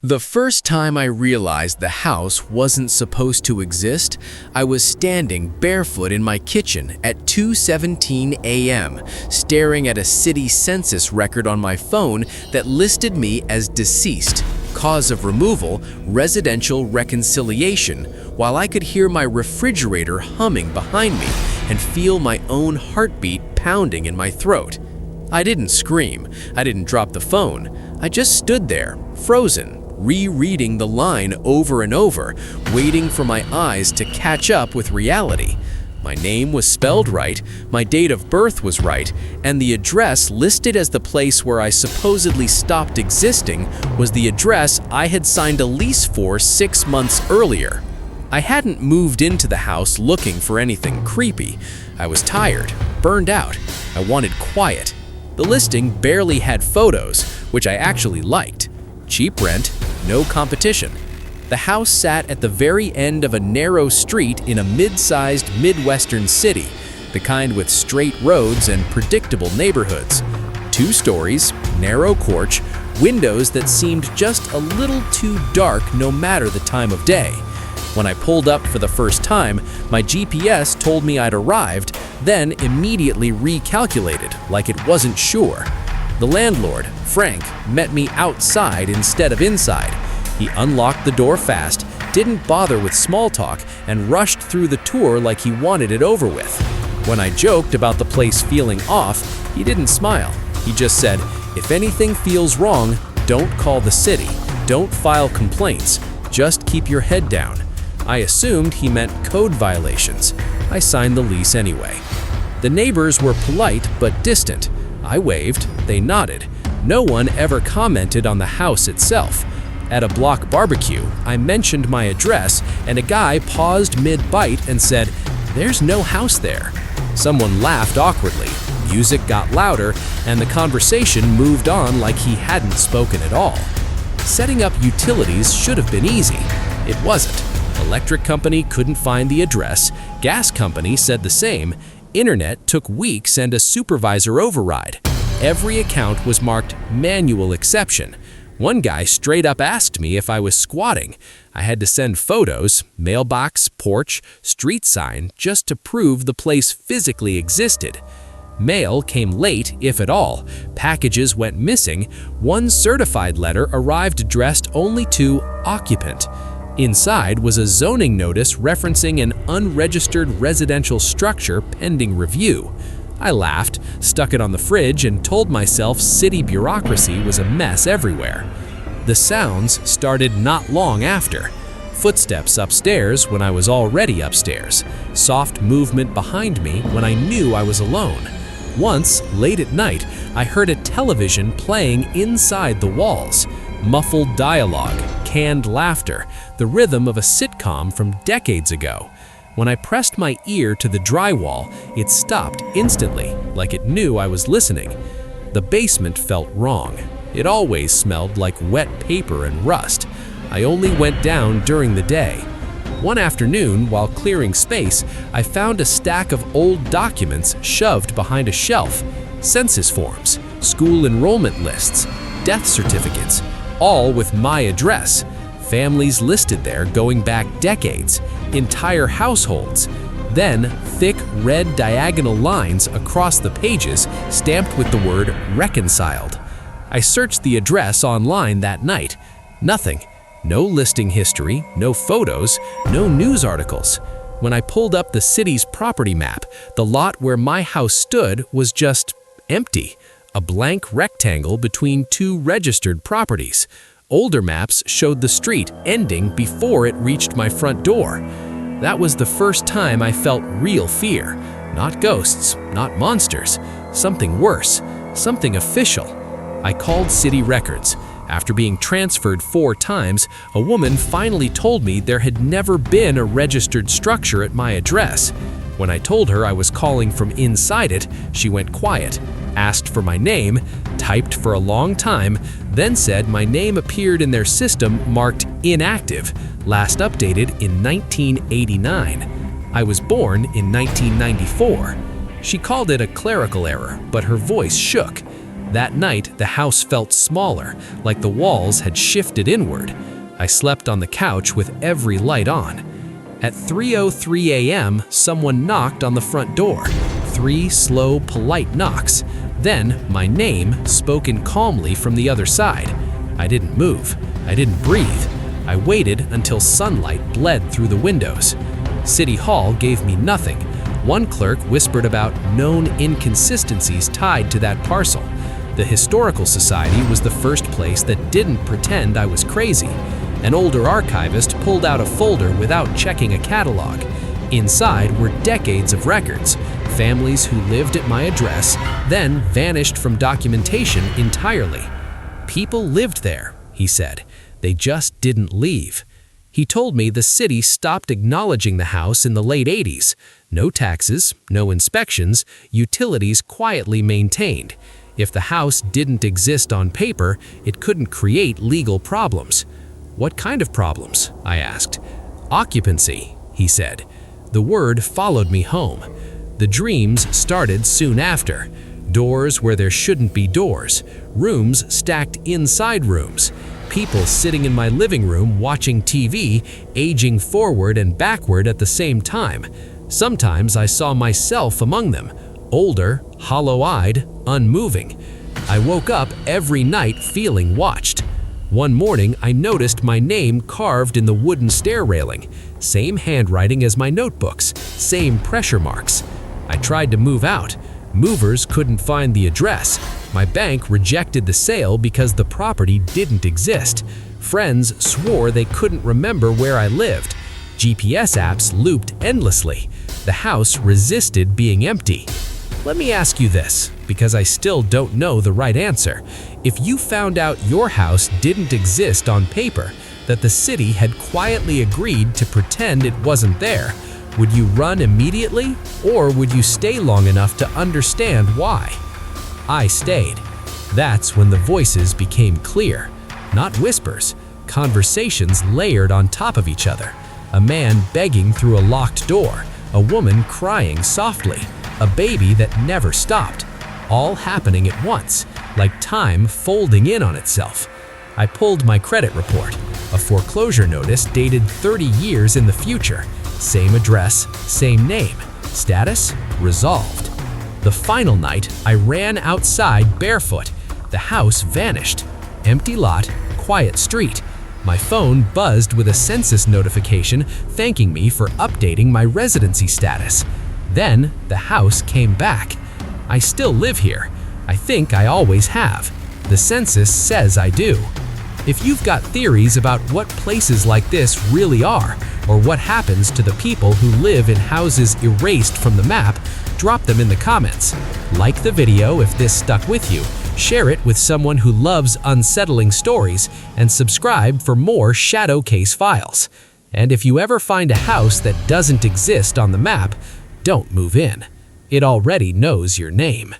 The first time I realized the house wasn't supposed to exist, I was standing barefoot in my kitchen at 2:17 a.m., staring at a city census record on my phone that listed me as deceased, cause of removal, residential reconciliation, while I could hear my refrigerator humming behind me and feel my own heartbeat pounding in my throat. I didn't scream, I didn't drop the phone, I just stood there, frozen, rereading the line over and over, waiting for my eyes to catch up with reality. My name was spelled right, my date of birth was right, and the address listed as the place where I supposedly stopped existing was the address I had signed a lease for 6 months earlier. I hadn't moved into the house looking for anything creepy. I was tired, burned out. I wanted quiet. The listing barely had photos, which I actually liked. Cheap rent, no competition. The house sat at the very end of a narrow street in a mid-sized Midwestern city, the kind with straight roads and predictable neighborhoods. 2 stories, narrow porch, windows that seemed just a little too dark no matter the time of day. When I pulled up for the first time, my GPS told me I'd arrived, then immediately recalculated like it wasn't sure. The landlord, Frank, met me outside instead of inside. He unlocked the door fast, didn't bother with small talk, and rushed through the tour like he wanted it over with. When I joked about the place feeling off, he didn't smile. He just said, "If anything feels wrong, don't call the city. Don't file complaints. Just keep your head down." I assumed he meant code violations. I signed the lease anyway. The neighbors were polite but distant. I waved, they nodded. No one ever commented on the house itself. At a block barbecue, I mentioned my address, and a guy paused mid-bite and said, "There's no house there." Someone laughed awkwardly, music got louder, and the conversation moved on like he hadn't spoken at all. Setting up utilities should have been easy. It wasn't. Electric company couldn't find the address, gas company said the same, internet took weeks and a supervisor override. Every account was marked manual exception. One guy straight up asked me if I was squatting. I had to send photos, mailbox, porch, street sign, just to prove the place physically existed. Mail came late, if at all. Packages went missing. One certified letter arrived addressed only to occupant. Inside was a zoning notice referencing an unregistered residential structure pending review. I laughed, stuck it on the fridge, and told myself city bureaucracy was a mess everywhere. The sounds started not long after. Footsteps upstairs when I was already upstairs. Soft movement behind me when I knew I was alone. Once, late at night, I heard a television playing inside the walls. Muffled dialogue, canned laughter, the rhythm of a sitcom from decades ago. When I pressed my ear to the drywall, it stopped instantly, like it knew I was listening. The basement felt wrong. It always smelled like wet paper and rust. I only went down during the day. One afternoon, while clearing space, I found a stack of old documents shoved behind a shelf. Census forms, school enrollment lists, death certificates, all with my address. Families listed there going back decades, entire households. Then, thick red diagonal lines across the pages stamped with the word reconciled. I searched the address online that night. Nothing. No listing history, no photos, no news articles. When I pulled up the city's property map, the lot where my house stood was just empty. A blank rectangle between 2 registered properties. Older maps showed the street ending before it reached my front door. That was the first time I felt real fear. Not ghosts, not monsters. Something worse, something official. I called city records. After being transferred 4 times, a woman finally told me there had never been a registered structure at my address. When I told her I was calling from inside it, she went quiet, asked for my name, typed for a long time, then said my name appeared in their system marked inactive, last updated in 1989. I was born in 1994. She called it a clerical error, but her voice shook. That night, the house felt smaller, like the walls had shifted inward. I slept on the couch with every light on. At 3:03 a.m., someone knocked on the front door. 3 slow, polite knocks. Then, my name, spoken calmly from the other side. I didn't move. I didn't breathe. I waited until sunlight bled through the windows. City Hall gave me nothing. One clerk whispered about known inconsistencies tied to that parcel. The Historical Society was the first place that didn't pretend I was crazy. An older archivist pulled out a folder without checking a catalog. Inside were decades of records, families who lived at my address, then vanished from documentation entirely. People lived there, he said. They just didn't leave. He told me the city stopped acknowledging the house in the late 80s. No taxes, no inspections, utilities quietly maintained. If the house didn't exist on paper, it couldn't create legal problems. What kind of problems? I asked. Occupancy, he said. The word followed me home. The dreams started soon after. Doors where there shouldn't be doors. Rooms stacked inside rooms. People sitting in my living room watching TV, aging forward and backward at the same time. Sometimes I saw myself among them, older, hollow-eyed, unmoving. I woke up every night feeling watched. One morning, I noticed my name carved in the wooden stair railing. Same handwriting as my notebooks, same pressure marks. I tried to move out. Movers couldn't find the address. My bank rejected the sale because the property didn't exist. Friends swore they couldn't remember where I lived. GPS apps looped endlessly. The house resisted being empty. Let me ask you this, because I still don't know the right answer. If you found out your house didn't exist on paper, that the city had quietly agreed to pretend it wasn't there, would you run immediately, or would you stay long enough to understand why? I stayed. That's when the voices became clear. Not whispers, conversations layered on top of each other. A man begging through a locked door, a woman crying softly, a baby that never stopped, all happening at once, like time folding in on itself. I pulled my credit report, a foreclosure notice dated 30 years in the future. Same address, same name. Status? Resolved. The final night, I ran outside barefoot. The house vanished. Empty lot, quiet street. My phone buzzed with a census notification thanking me for updating my residency status. Then, the house came back. I still live here. I think I always have. The census says I do. If you've got theories about what places like this really are, or what happens to the people who live in houses erased from the map, drop them in the comments. Like the video if this stuck with you, share it with someone who loves unsettling stories, and subscribe for more Shadow Case files. And if you ever find a house that doesn't exist on the map, don't move in. It already knows your name.